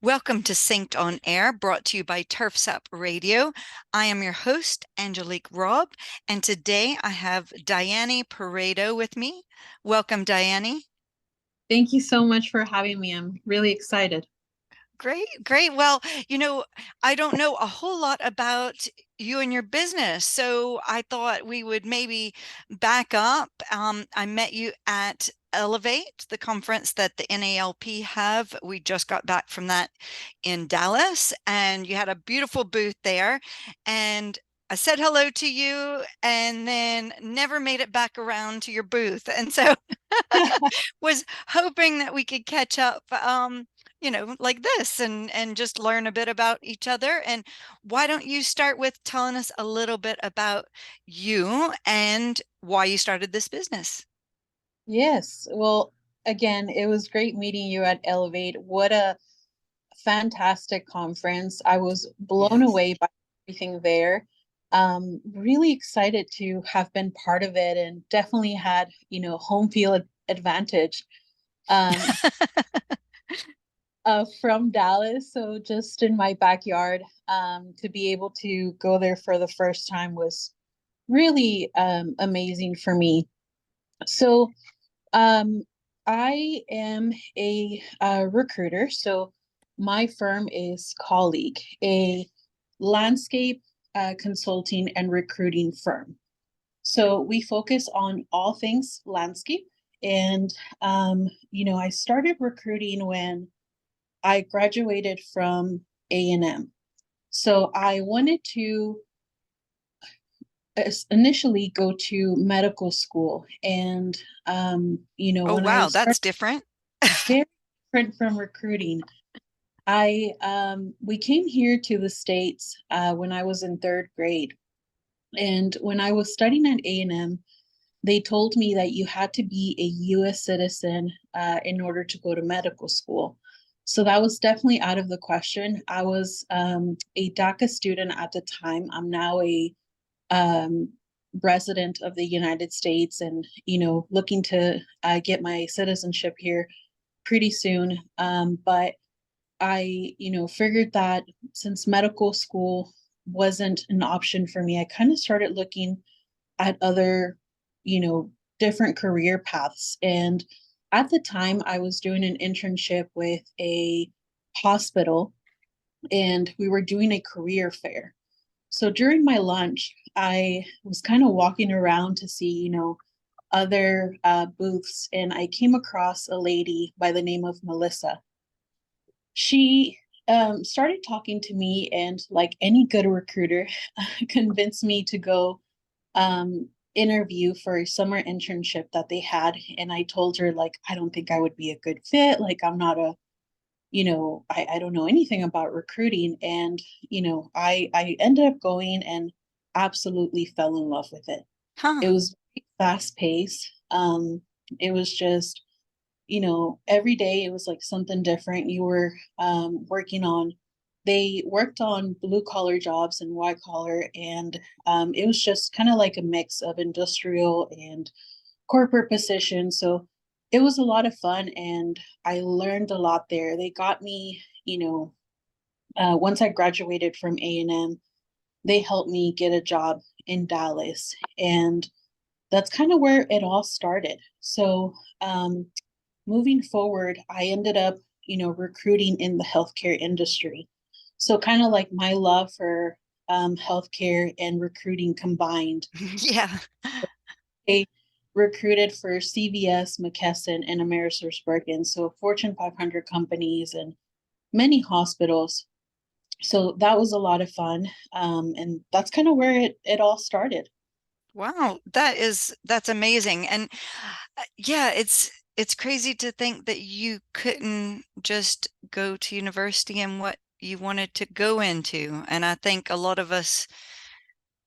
Welcome to Synced on Air, brought to you by Turfs Up Radio. I am your host, Angelique Robb, and today I have Dayany Peredo with me. Welcome, Dayany. Thank you so much for having me. I'm really excited. Great, great. Well, I don't know a whole lot about you and your business, so I thought we would maybe back up. I met you at Elevate, the conference that the NALP have. We just got back from that in Dallas, and you had a beautiful booth there. And I said hello to you and then never made it back around to your booth. And so was hoping that we could catch up like this and just learn a bit about each other. And why don't you start with telling us a little bit about you and why you started this business? Yes. Well, again, it was great meeting you at Elevate. What a fantastic conference. I was blown Yes. away by everything there. Really excited to have been part of it and definitely had, home field advantage. Um, from Dallas, so just in my backyard, to be able to go there for the first time was really amazing for me. So Um, I am a recruiter. So my firm is Colleague, a landscape consulting and recruiting firm. So we focus on all things landscape. And, I started recruiting when I graduated from A&M. So I wanted to initially go to medical school. And, Oh, when I wow, started, that's different. very different from recruiting. We came here to the States when I was in third grade. And when I was studying at A&M, they told me that you had to be a US citizen in order to go to medical school. So that was definitely out of the question. I was a DACA student at the time. I'm now a um, resident of the United States and, looking to get my citizenship here pretty soon. But I, figured that since medical school wasn't an option for me, I kind of started looking at other, you know, different career paths. And at the time, I was doing an internship with a hospital and we were doing a career fair. So during my lunch, I was kind of walking around to see, other booths, and I came across a lady by the name of Melissa. She started talking to me, and like any good recruiter, convinced me to go interview for a summer internship that they had. And I told her, like, I don't think I would be a good fit. Like, I'm not a, I don't know anything about recruiting. And, I ended up going and absolutely fell in love with it. Huh. It was fast paced. It was just, every day it was like something different. You were working on, they worked on blue collar jobs and white collar, and it was just kind of like a mix of industrial and corporate positions. So it was a lot of fun, and I learned a lot there. They got me, once I graduated from A&M, they helped me get a job in Dallas, and that's kind of where it all started. So moving forward, I ended up, recruiting in the healthcare industry. So kind of like my love for healthcare and recruiting combined. Yeah. I recruited for CVS, McKesson, and AmerisourceBergen, so Fortune 500 companies and many hospitals. So that was a lot of fun, and that's kind of where it all started. Wow, that's amazing. And yeah, it's crazy to think that you couldn't just go to university and what you wanted to go into. And I think a lot of us,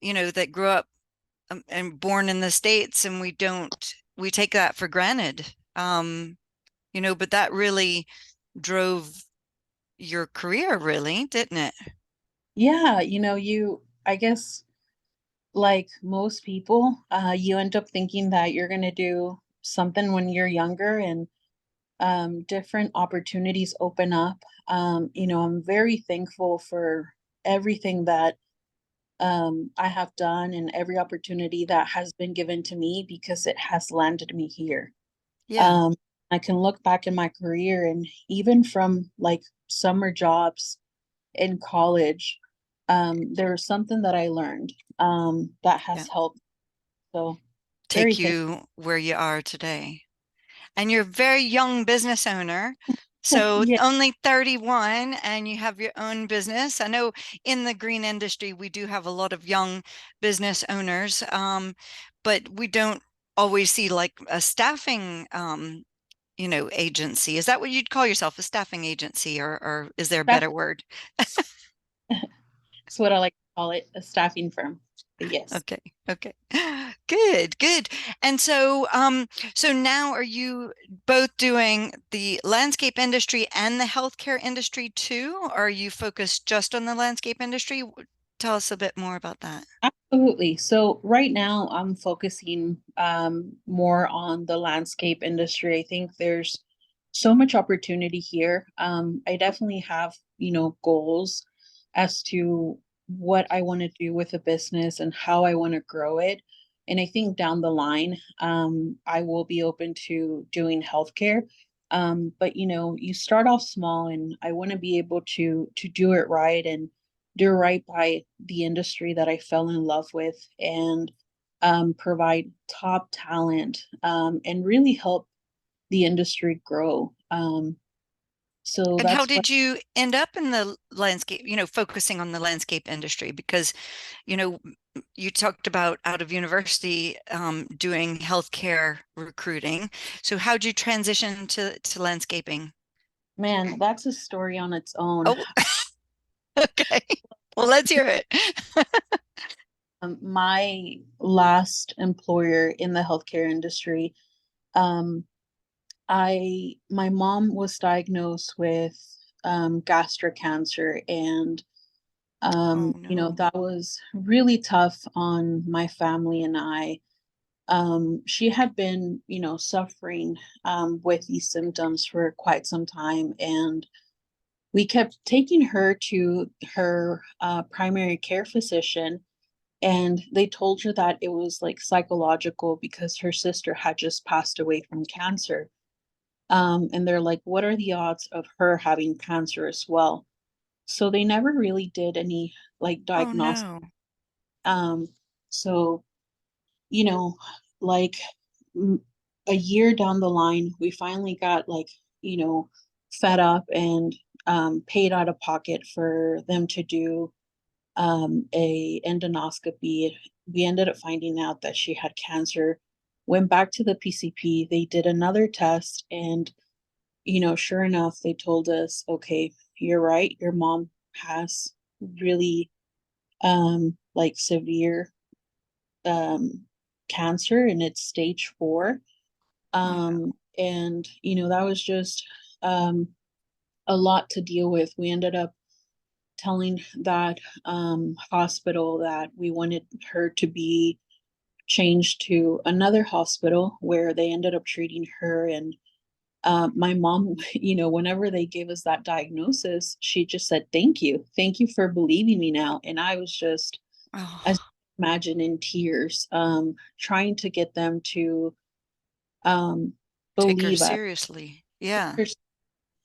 that grew up and born in the States and we take that for granted. But that really drove your career, really, didn't it? Yeah, I guess like most people, you end up thinking that you're going to do something when you're younger. And different opportunities open up. I'm very thankful for everything that I have done and every opportunity that has been given to me because it has landed me here. Yeah. Um, I can look back in my career and even from like summer jobs in college, there was something that I learned that Yeah. has helped. So very Take thankful. you where you are today. And you're a very young business owner. So Yeah, only 31 and you have your own business. I know in the green industry, we do have a lot of young business owners, but we don't always see like a staffing, agency. Is that what you'd call yourself, a staffing agency, or is there a that's, better word? that's what I like to call it, a staffing firm. But yes. Okay, okay. Good, good. And so now are you both doing the landscape industry and the healthcare industry too? Or are you focused just on the landscape industry? Tell us a bit more about that. Absolutely. So right now I'm focusing more on the landscape industry. I think there's so much opportunity here. I definitely have, goals as to what I want to do with the business and how I want to grow it. And I think down the line, I will be open to doing healthcare. But you start off small, and I want to be able to do it right and do right by the industry that I fell in love with and provide top talent and really help the industry grow. So And how that's what, did you end up in the landscape, focusing on the landscape industry? Because, you know, you talked about out of university doing healthcare recruiting. So how'd you transition to landscaping? man, that's a story on its own. Oh, okay. Well, let's hear it. My last employer in the healthcare industry, um, my mom was diagnosed with gastric cancer, and Oh no. that was really tough on my family and I. She had been, suffering with these symptoms for quite some time, and we kept taking her to her primary care physician, and they told her that it was like psychological because her sister had just passed away from cancer. And they're like, what are the odds of her having cancer as well? So they never really did any like Oh diagnostic. no. Um, so, you know, like m- a year down the line, we finally got like, you know, fed up and paid out of pocket for them to do a endoscopy. We ended up finding out that she had cancer. Went back to the PCP. They did another test, and sure enough, they told us, okay, you're right. Your mom has really like severe um cancer, and it's stage 4. Wow. And that was just um a lot to deal with. We ended up telling that hospital that we wanted her to be changed to another hospital where they ended up treating her. And my mom, whenever they gave us that diagnosis, she just said, thank you for believing me now. And I was just, as Oh, imagine, in tears, trying to get them to um, take her believe us. seriously. Yeah.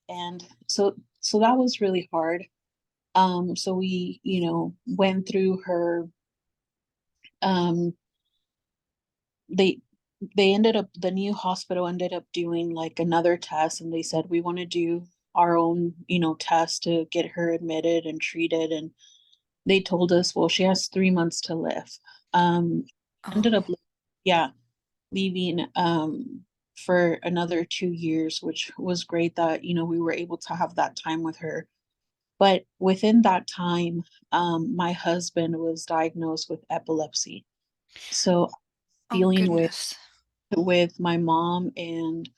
And so that was really hard. So we, went through her, um, they the new hospital ended up doing like another test, and they said we want to do our own, test to get her admitted and treated. And they told us, well, she has 3 months to live. Um, ended up, Oh, yeah, leaving for another 2 years, which was great that, we were able to have that time with her. But within that time, my husband was diagnosed with epilepsy. So oh dealing goodness. with my mom and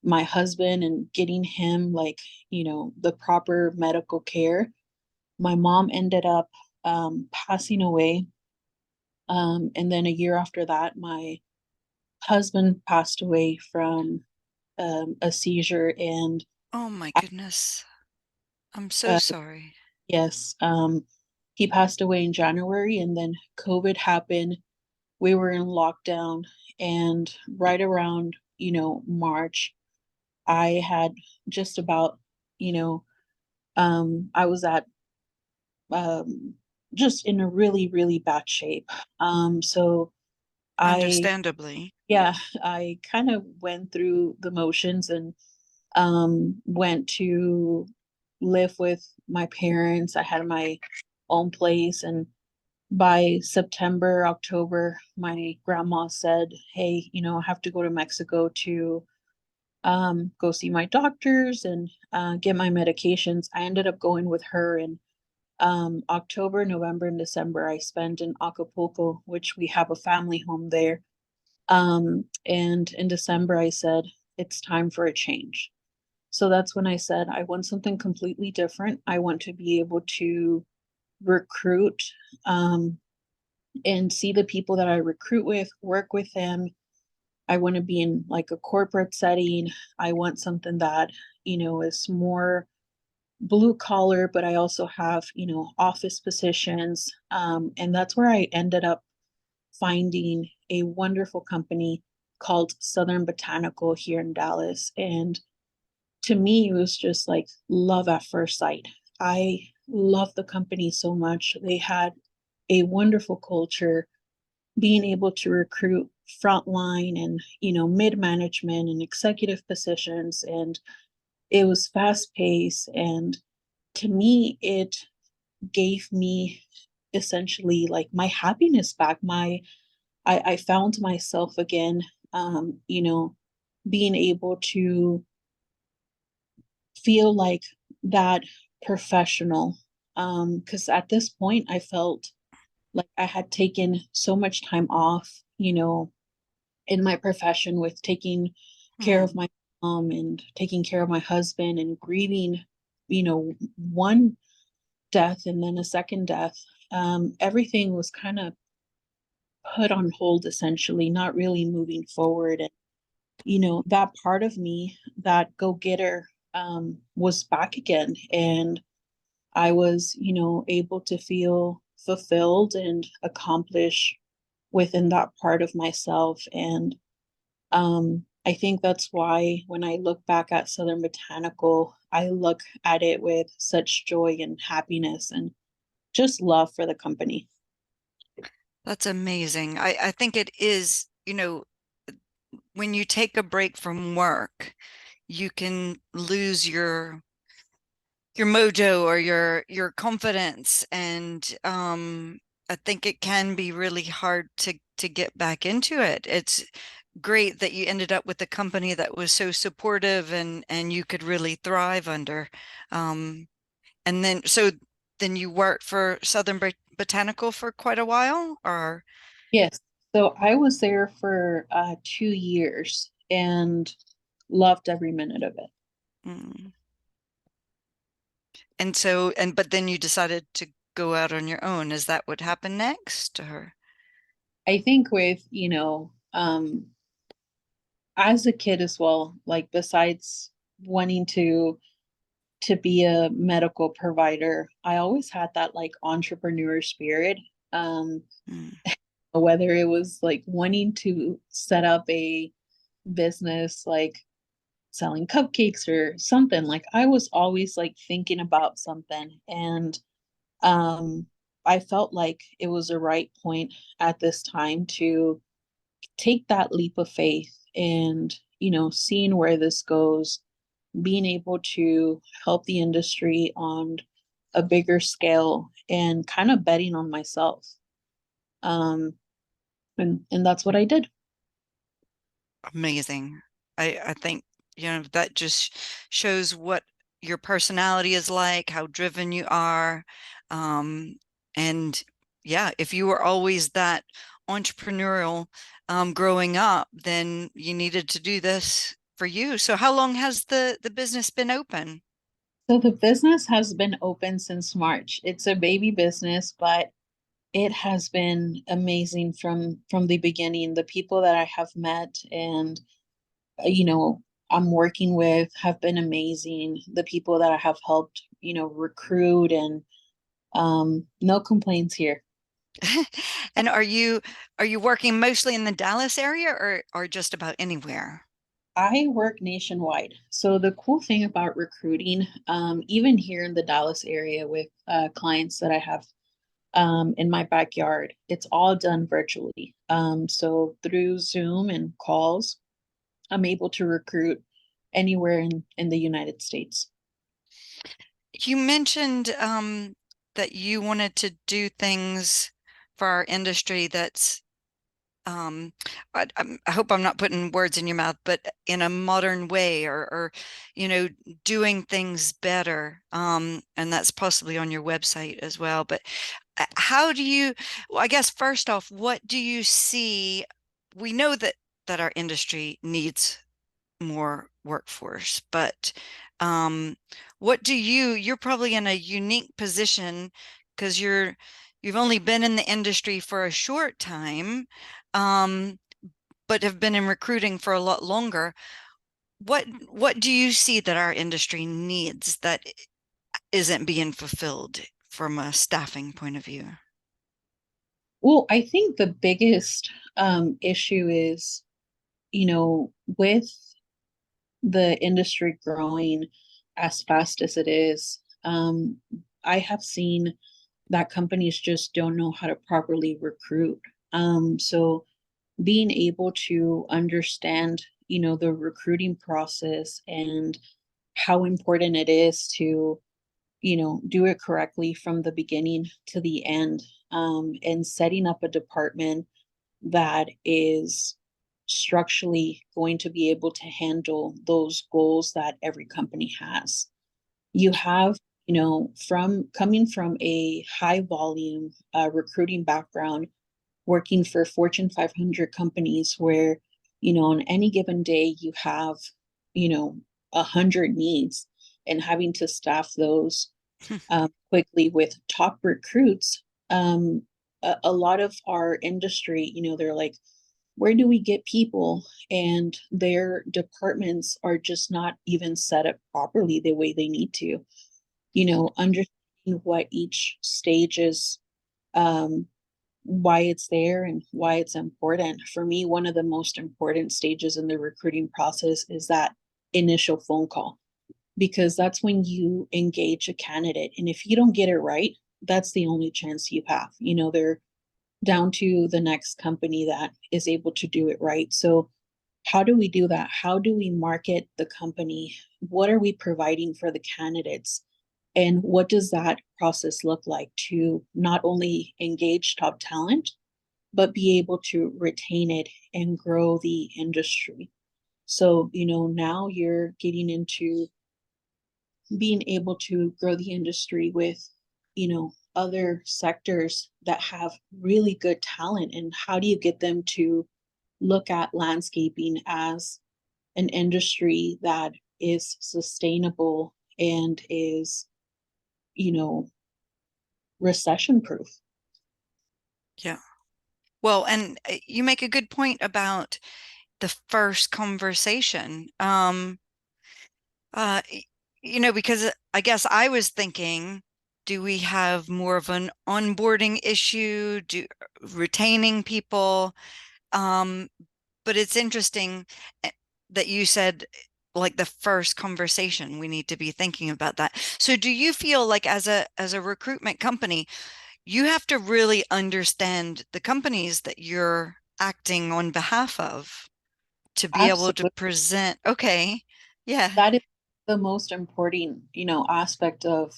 my husband and getting him like, the proper medical care. My mom ended up passing away. And then a year after that, my husband passed away from a seizure, and Oh my I, goodness. I'm so uh, sorry. yes, he passed away in January, and then COVID happened. We were in lockdown, and right around, March, I had just about, you know, I was at um, just in a really, really bad shape. So I, Understandably. yeah, I kind of went through the motions and went to live with my parents. I had my own place, and by September, October, my grandma said, "Hey, I have to go to Mexico to go see my doctors and get my medications." I ended up going with her, and October, November, and December I spent in Acapulco, which we have a family home there. And in December I said, it's time for a change. So that's when I said, I want something completely different. I want to be able to recruit um, and see the people that I recruit with, work with them. I want to be in like a corporate setting. I want something that, is more blue collar, but I also have, office positions. And that's where I ended up finding a wonderful company called Southern Botanical here in Dallas. And to me, it was just like love at first sight. I love the company so much. They had a wonderful culture, being able to recruit frontline and, mid management and executive positions. And it was fast paced. And to me, it gave me essentially like my happiness back. I found myself again, being able to feel like that professional. Because at this point, I felt like I had taken so much time off, in my profession with taking care of Hmm. my mom and taking care of my husband and grieving, one death and then a second death. Everything was kind of put on hold, essentially, not really moving forward. And, that part of me, that go getter, was back again. And I was, able to feel fulfilled and accomplish within that part of myself. And I think that's why when I look back at Southern Botanical, I look at it with such joy and happiness and just love for the company. That's amazing. I think it is, when you take a break from work, you can lose your mojo or your confidence. And I think it can be really hard to get back into it. It's great that you ended up with a company that was so supportive and you could really thrive under. Um, and then you worked for Southern Botanical for quite a while, or Yes. So I was there for 2 years and loved every minute of it. mm. And but then you decided to go out on your own. Is that what happened next, or? I think with, as a kid as well, like besides wanting to be a medical provider, I always had that like entrepreneur spirit. Um, Mm. whether it was like wanting to set up a business like selling cupcakes or something, like I was always like thinking about something. And um I felt like it was the right point at this time to take that leap of faith and, seeing where this goes, being able to help the industry on a bigger scale and kind of betting on myself. um and that's what I did. Amazing. I think, that just shows what your personality is like, how driven you are. Um, and yeah, if you were always that entrepreneurial growing up, then you needed to do this for you. So how long has the business been open? So the business has been open since March. It's a baby business, but it has been amazing from the beginning. The people that I have met, and, I'm working with have been amazing. The people that I have helped, recruit and no complaints here. And are you working mostly in the Dallas area or just about anywhere? I work nationwide. So the cool thing about recruiting, even here in the Dallas area with clients that I have in my backyard, it's all done virtually. So through Zoom and calls, I'm able to recruit anywhere in the United States. You mentioned that you wanted to do things for our industry that's um, I hope I'm not putting words in your mouth, but in a modern way or you know, doing things better. And that's possibly on your website as well. But how do you, well, I guess first off, what do you see? We know that our industry needs more workforce. But um, what do you're probably in a unique position because you've only been in the industry for a short time, um, but have been in recruiting for a lot longer. What do you see that our industry needs that isn't being fulfilled from a staffing point of view? Well, I think the biggest issue is, with the industry growing as fast as it is, I have seen that companies just don't know how to properly recruit. So being able to understand, the recruiting process and how important it is to, do it correctly from the beginning to the end, and setting up a department that is structurally going to be able to handle those goals that every company has. You have, from coming from a high volume recruiting background, working for Fortune 500 companies where, on any given day you have, 100 needs and having to staff those quickly with top recruits. A lot of our industry, they're like, where do we get people? And their departments are just not even set up properly the way they need to, understanding what each stage is, um, why it's there and why it's important. For me, one of the most important stages in the recruiting process is that initial phone call, because that's when you engage a candidate. And if you don't get it right, that's the only chance you have. They're down to the next company that is able to do it right. So, how do we do that? How do we market the company? What are we providing for the candidates? And what does that process look like to not only engage top talent, but be able to retain it and grow the industry? So, now you're getting into being able to grow the industry with, other sectors that have really good talent. And how do you get them to look at landscaping as an industry that is sustainable and is, you know, recession proof? Yeah. Well, and you make a good point about the first conversation. Uh, y- because I guess I was thinking, do we have more of an onboarding issue, retaining people? Um, but it's interesting that you said like the first conversation, we need to be thinking about that. So do you feel like as a recruitment company, you have to really understand the companies that you're acting on behalf of to be able to Absolutely. present? Okay. Yeah. That is the most important, aspect of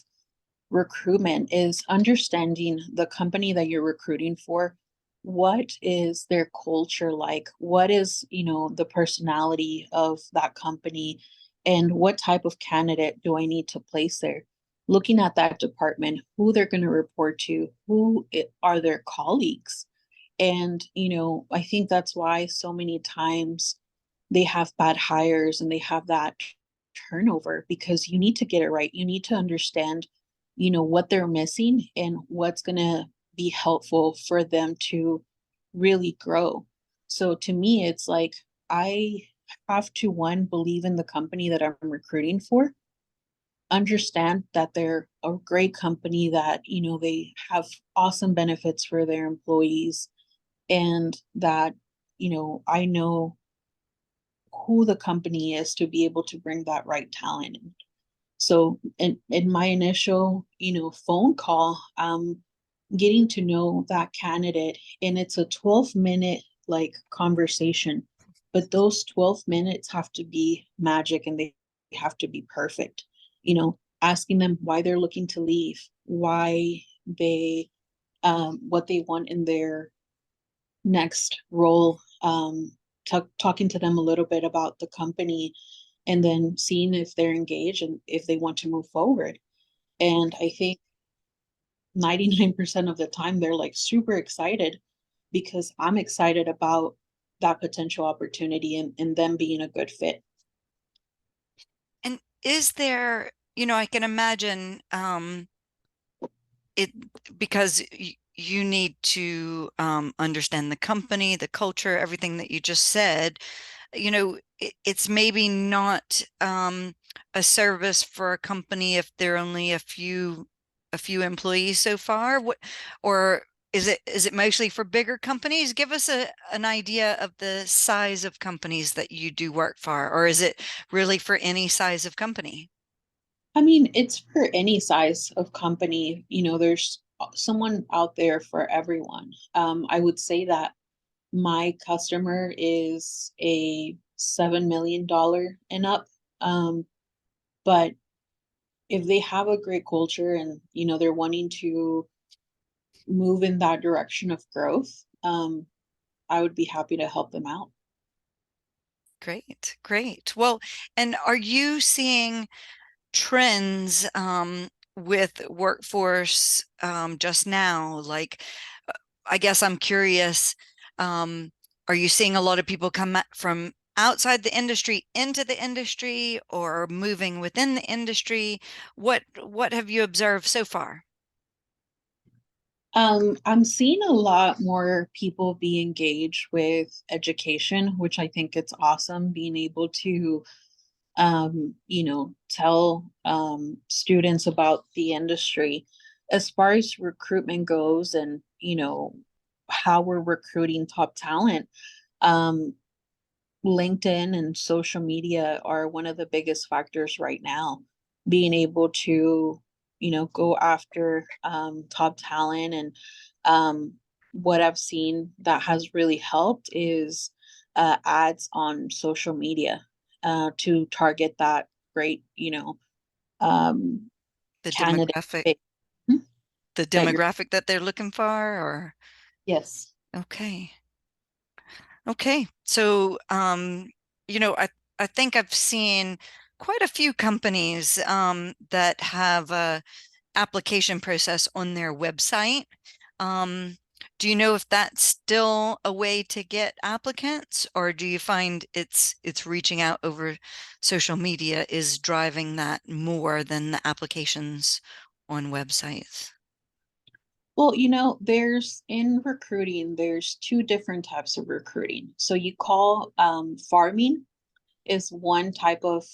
recruitment is understanding the company that you're recruiting for. What is their culture like? What is, the personality of that company? And what type of candidate do I need to place there? Looking at that department, who they're going to report to, are their colleagues? And, I think that's why so many times they have bad hires and they have that turnover, because you need to get it right. You need to understand, what they're missing and what's going to be helpful for them to really grow. So to me, it's like I have to, one, believe in the company that I'm recruiting for, understand that they're a great company, that, they have awesome benefits for their employees, and that, I know who the company is to be able to bring that right talent in. So in my initial, phone call, getting to know that candidate, and it's a 12-minute like conversation, but those 12 minutes have to be magic, and they have to be perfect. Asking them why they're looking to leave, why they what they want in their next role, talking to them a little bit about the company, and then seeing if they're engaged and if they want to move forward. And I think 99% of the time they're like super excited, because I'm excited about that potential opportunity, and them being a good fit. And is there, I can imagine it because you need to understand the company, the culture, everything that you just said. It's maybe not a service for a company if there are only a few employees so far. Or is it mostly for bigger companies? Give us an idea of the size of companies that you do work for, or is it really for any size of company? I mean, it's for any size of company. There's someone out there for everyone. I would say that my customer is a $7 million and up. But if they have a great culture, and they're wanting to move in that direction of growth, I would be happy to help them out. Great, great. Well, and are you seeing trends with workforce just now? Like, I guess I'm curious, um, are you seeing a lot of people come from outside the industry into the industry or moving within the industry? What have you observed so far? I'm seeing a lot more people be engaged with education, which I think it's awesome, being able to, tell students about the industry. As far as recruitment goes, and, how we're recruiting top talent, um, LinkedIn and social media are one of the biggest factors right now. Being able to, go after top talent, and what I've seen that has really helped is ads on social media to target that great, um, The candidate demographic, base the that you're. demographic that they're looking for, or Yes. okay. Okay. So, I think I've seen quite a few companies that have a application process on their website. Um, do you know if that's still a way to get applicants, or do you find it's reaching out over social media is driving that more than the applications on websites? Well, there's in recruiting, there's two different types of recruiting. So you call farming is one type of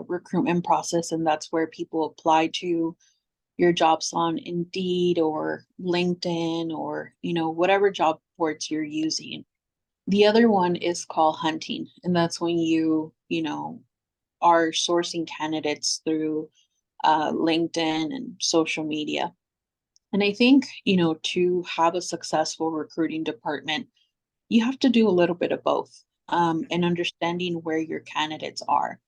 recruitment process, and that's where people apply to your jobs on Indeed or LinkedIn, or whatever job boards you're using. The other one is called hunting, and that's when you are sourcing candidates through LinkedIn and social media. And I think, to have a successful recruiting department, you have to do a little bit of both, and understanding where your candidates are.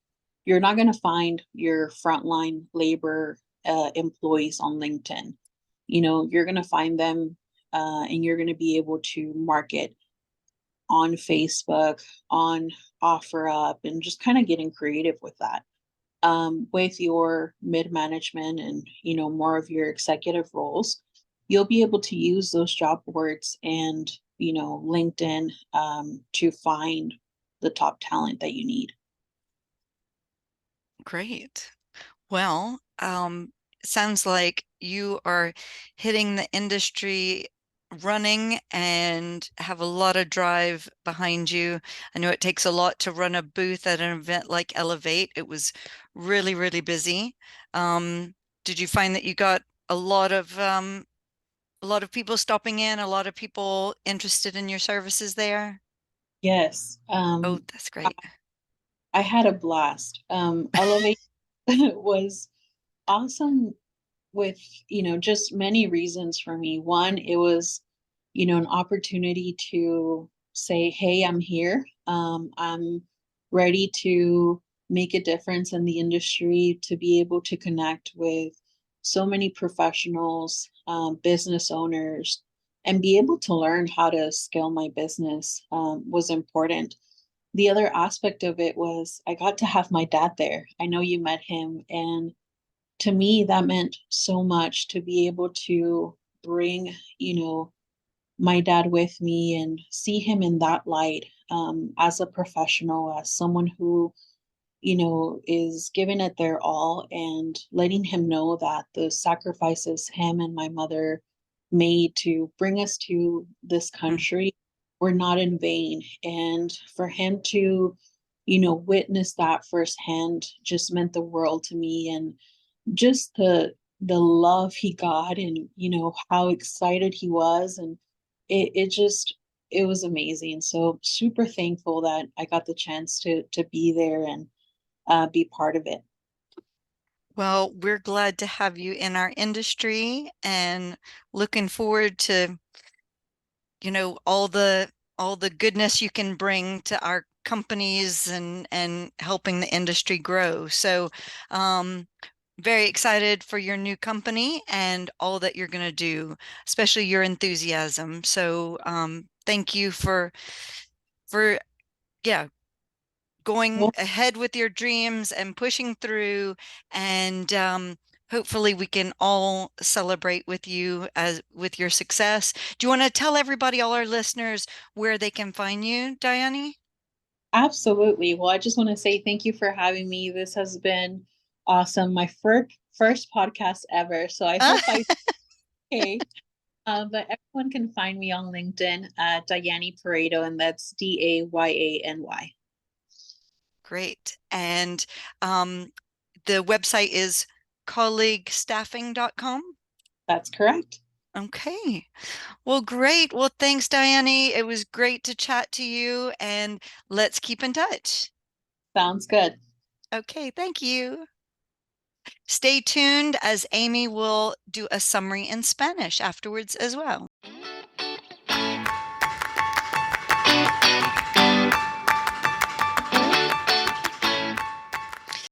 You're not going to find your frontline labor employees on LinkedIn. You're going to find them, and you're going to be able to market on Facebook, on OfferUp, and just kind of getting creative with that. With your mid management and more of your executive roles, you'll be able to use those job boards and LinkedIn, to find the top talent that you need. Great. Well, sounds like you are hitting the industry running and have a lot of drive behind you. I know it takes a lot to run a booth at an event like Elevate. It was really, really busy. Um, did you find that you got a lot of people stopping in, a lot of people interested in your services there? Yes, Oh, that's great. I had a blast. Elevate was awesome with, just many reasons for me. One, it was, an opportunity to say, hey, I'm here. I'm ready to make a difference in the industry, to be able to connect with so many professionals, business owners, and be able to learn how to scale my business was important. The other aspect of it was I got to have my dad there. I know you met him, and to me that meant so much to be able to bring, my dad with me and see him in that light, as a professional, as someone who, is giving it their all, and letting him know that the sacrifices him and my mother made to bring us to this Mm, country were not in vain. And for him to, witness that firsthand just meant the world to me. And just the love he got, and how excited he was, and it just it was amazing. So super thankful that I got the chance to be there and be part of it. well, we're glad to have you in our industry and looking forward to, all the goodness you can bring to our companies and helping the industry grow. So, um, very excited for your new company and all that you're going to do, especially your enthusiasm. So, thank you for yeah, going Well, ahead with your dreams and pushing through. And hopefully we can all celebrate with you as with your success. Do you want to tell everybody, all our listeners, where they can find you, Dayany? absolutely. Well, I just want to say thank you for having me. This has been awesome. My first podcast ever. So I hope I okay. But everyone can find me on LinkedIn at Dayany Peredo, and that's Dayany. Great. And um, the website is colleaguestaffing.com. That's correct. Okay. Well, great. Well, thanks, Dayany. It was great to chat to you, and let's keep in touch. Sounds good. Okay, thank you. Stay tuned as Amy will do a summary in Spanish afterwards as well.